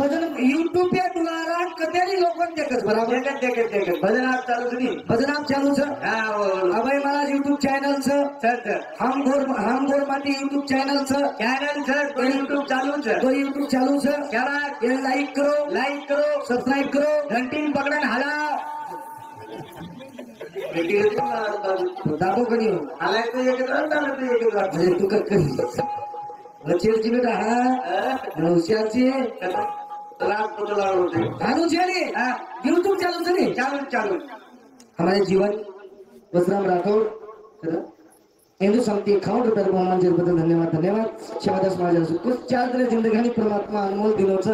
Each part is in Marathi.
भजन यूट्यूब पे तुम्हारा कतेरी लोकन देखत बराबर देखत भजन आप चालू सुनी भजन आप चालू छ अभय महाराज यूट्यूब चैनल छ हम गोर माटी यूट्यूब चैनल छ तो यूट्यूब चालू छ तो यूट्यूब चालू छ क्या ये लाइक करो सब्सक्राइब करो घंटी पकड़न हाला दाबो कधी हाला तो एक म्हणजे तू कधी लचेरची बेटा हा नवशाची हानू छे ने यूट्यूब चालू छ ने चालू हमारे जीवन बसराम राठौड़ हिंदू समिति 51 रुपये बहुमान बदल धन्यवाद शिवादास महाराज कुछ 4 दिन जिंदगी परमात्मा अनमोल दिनो छ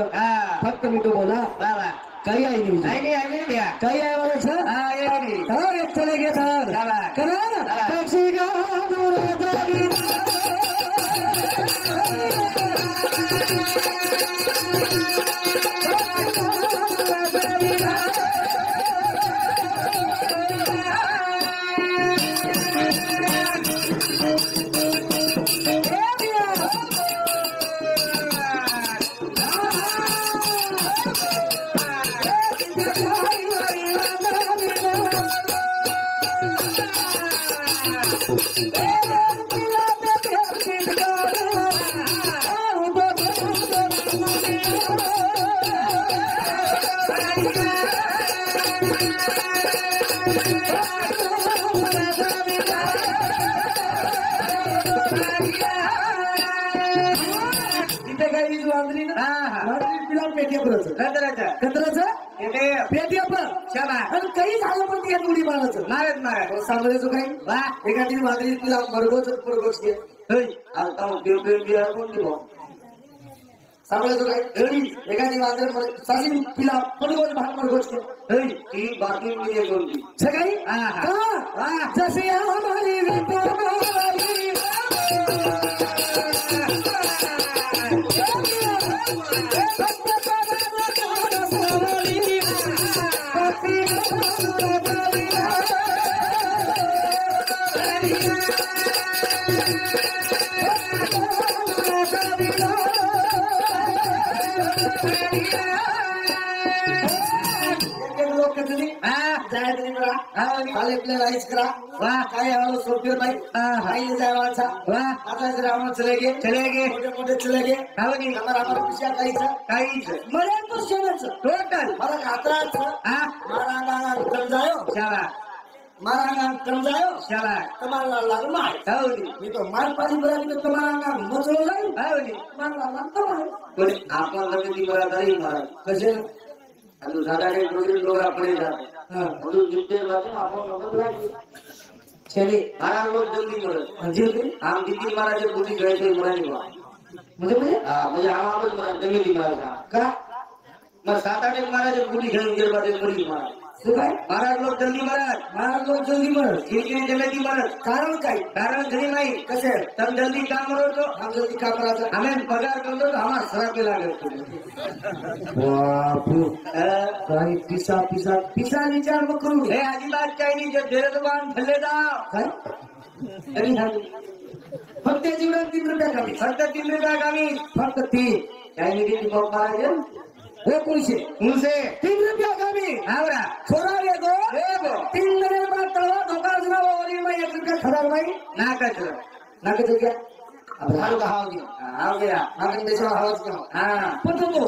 फक्त मिठो बोला काही आहे नाही काही आहे वाला छ एक चले गे सर करा टॅक्सी गा काही झालं पण ती उडी मारायचं मारत सांगायचं काही वा एखादी मागणी तुला मरगोच सांगायचं काय एखादी मात्र साधी तिला पडगोच भाग मरगोच ती बातमी मध्ये जोडली सकाळी जसे आम्हाला सोफियर भाई चले गए मोटे चले गए हमारा खुशियां टोटल मारा नाम समझायो तुम्हारा लाल मार मी तो मार पाली बरा मी तो तुम्हारा नाम मचलो नाही तुम्हारा नाम तुम्हारा आपण लगेच बराबरी मारा कसे आणि साधारण रोजी लोक आपले जाते म्हणून जिथे जातो आपण नंबर लागली चले महाराज लोक जल्दी मरत म्हणजे आम दिदी महाराज बुद्धी गळते मुलांनी वा म्हणजे आम्हाला जमिनी महाराज का मग 7-8 महाराज बुद्धी घेऊन गेले मरी महाराज महाराज लोक जल्दी मरत जिंकली जमेती मरत कारण काय कारण घरी नाही कसे तम जल्दी काम करो हम जल्दी काम करायचं हमें पगार करो तो हमारा सरा पे लागेल बापू काही पिसा विचार मग करू हे अजिबात काही नाही जे देर दुकान फल्ले जाव काय फक्त जीवनात 3 रुपया कमी फक्त 3 रुपया कमी फक्त 3 काही नाही मग महाराज उनसे 3 रुपया कमी आवरा छोरा येतो 3 महिने बाद तळवा धोका जुना ओली में 1 रुपया खराब नाही नाकच क्या अब हाल का हाल आ गया आगे देशवा आवाज क्या हां पतो तो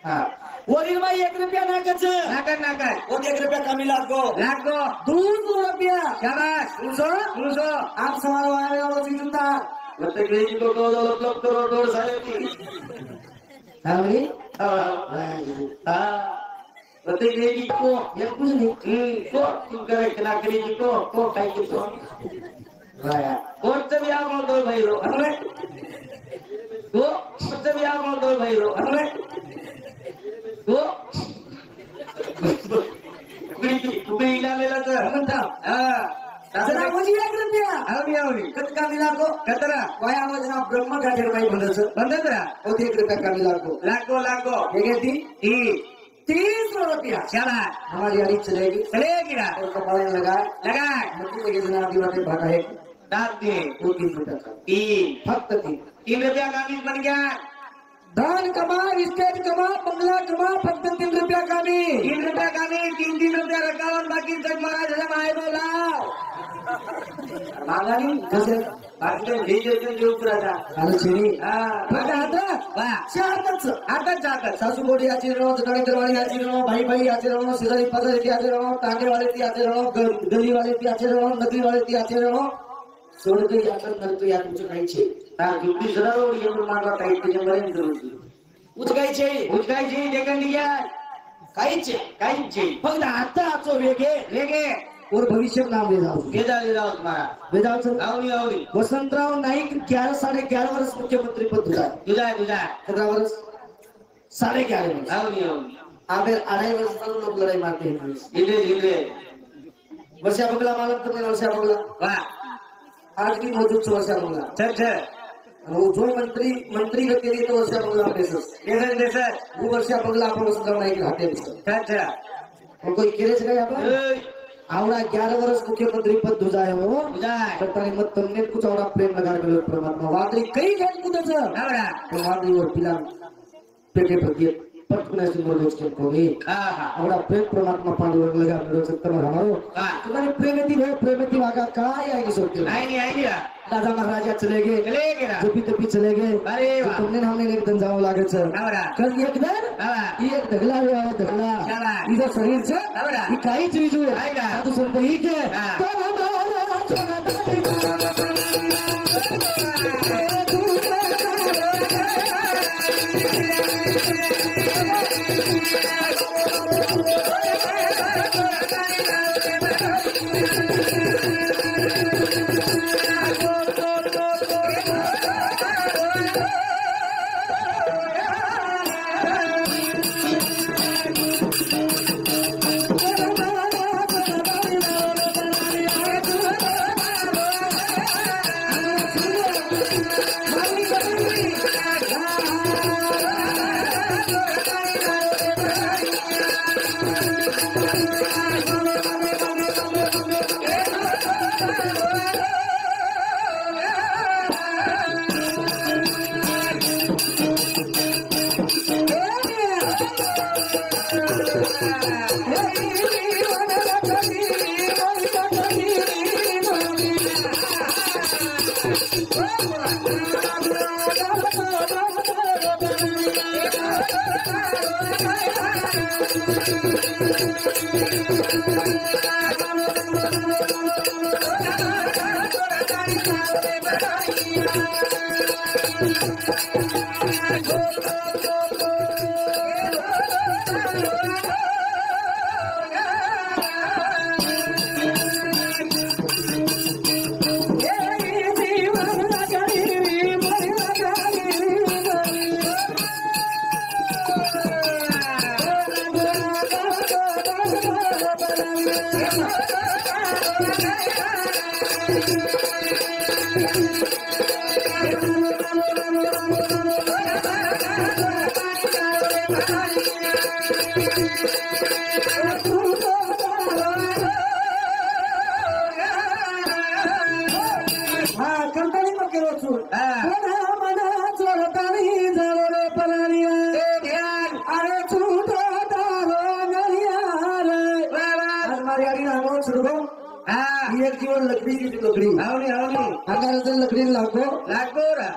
हां ओली में 1 रुपया नाकच वो 1 रुपया कमी लागो 2 रुपया शाबाश 200 आप सवाल आए वाला चिंता मतलब ये तो लोग करोड़ साले की हां प्रत्येक वेळी को एक कुछ नहीं को तुम करे कना करी को काय की तो राया कोणतं बी आपण दोन भाई रो अरे को कोणतं बी आपण दोन भाई रो अरे को तुम्ही इलालेला तर म्हणता जरा मुझे 1 रुपया आवडी कत का मिला को कतरा वया वजना ब्रह्म गाठेर भाई बंदरा वो 1 रुपया का मिला को लागो ये कहती 30 रुपया चला हमारी गाड़ी चलेगी ना और कपाल लगा मक्की लेके जना आदिवासी भागा है डाल दिए वो 3 रुपया का तीन फक्त 3 रुपया का बन गया दान कमा, इस्टेट कमा, बंगला कमा, फक्त 3 रुपया कामी. 3 रुपया कामी, 3 रुपया रकावून बाकी जग महाराजाला माय बोला मागानी कसं बाकी हे जे देऊ राजा आलं चिनी हा फक्त आता वा चारच आताच जातात सासूकोटी याची रहो, जगणेकरवाडी याची रहो, भाई भाई याची रहो, शेजारी पाजारी ती याची रहो, टांगेवाले ती याची रहो, गली वाले ती याची रहो, नदी वाले ती याची रहो. सोड काही याचं करतो या तुमचं काहीचे हा किती सरळ येऊन मागवा काही त्याच्यापर्यंत करू उचकायचे उचकायची देखंडी घ्या काहीचे काहीची फक्त आता आचो वेगे वेगे और भविष्य नाम ले जाओ गेदाली राव तुम्हाला वेदांचं आवडी आवडी वसंतराव नाईक 11 11.5 वर्ष मुख्यमंत्री पद तुझा तुझा 11 वर्ष 11.5 वर्ष आवडी आवडी आम्ही 2.5 वर्ष चालू लोक लढाई मारते इले वर्षा बंगला मालक तर वर्षा बंगला वा आज की मौजूद वर्षा बंगला छे जो मंत्री के लिए तो वर्षा बंगला देसर वो वर्षा बंगला आपण वसंतराव नाईक राहते छे और कोई केरेच काय आपण आवडा 11 वर्ष मुख्यमंत्री पद तुझा आहे हो तर मग तुमने कुछ आवडा प्रेम लगा मिळत परमात्मा वादरी काही घेत कुठचं आवडा वादरीवर पिला पेटे प्रति पटकुनाची मोलोच के कोई आवडा प्रेम परमात्मा पांडुरंग लगा मिळत तर हमारो तुम्हारे प्रेमती वागा काय आहे की सोचते आई दादा महाराजा चले गए जपी तपी चले गए अरे वाह तुमने हमने एक दिन जाओ लागे छ आवडा कल एक दिन एक ढगला रे आहे ढगला इधर शरीर से आवडा ही काही चीज हुए आएगा तू सुनते ही के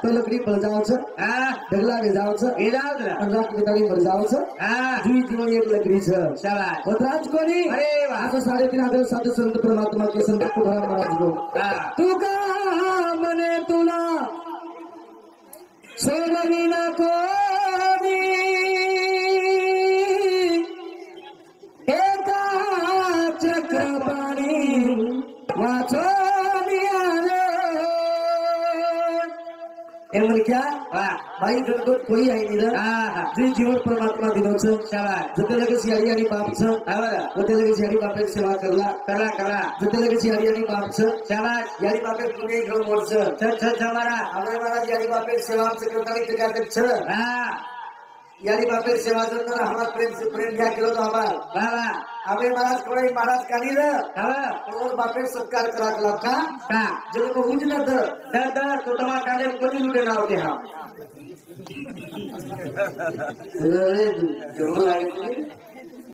तो लकड़ी पड़ जाओ ढगला ले जाओ रात बिताड़ी मर जाओ जुई जीवन एक लकड़ी राज कोणी असं 3.5 साधू संत परमात्मा के संत तुकाराम महाराज को तू का मने तुला सोडवी ना कोणी एका चक्रपाणी वाचो एवढं क्या भाई जगत कोई आहे निधन जे जीवन परमात्मा दिनोचं जते लगेच यारी आणि बापचं जते लगेच यारी बापेची सेवा करा जते लगेच यारी आणि बापचं यारी बापे पुणे घेऊन मोडचं आम्हाला महाराज यारी बापेची सेवा आमचं करताना ते काय यानी बापे सेवा करता हमारा प्रेम से प्रेम क्या किलो तो हमारा बाबा अबे महाराज कोई महाराज कानी रे हा और बापे सत्कार करा कला का का जब को हुज न दर तो तुम्हारा काले कोणी लुटे ना होते हा अरे जो लागे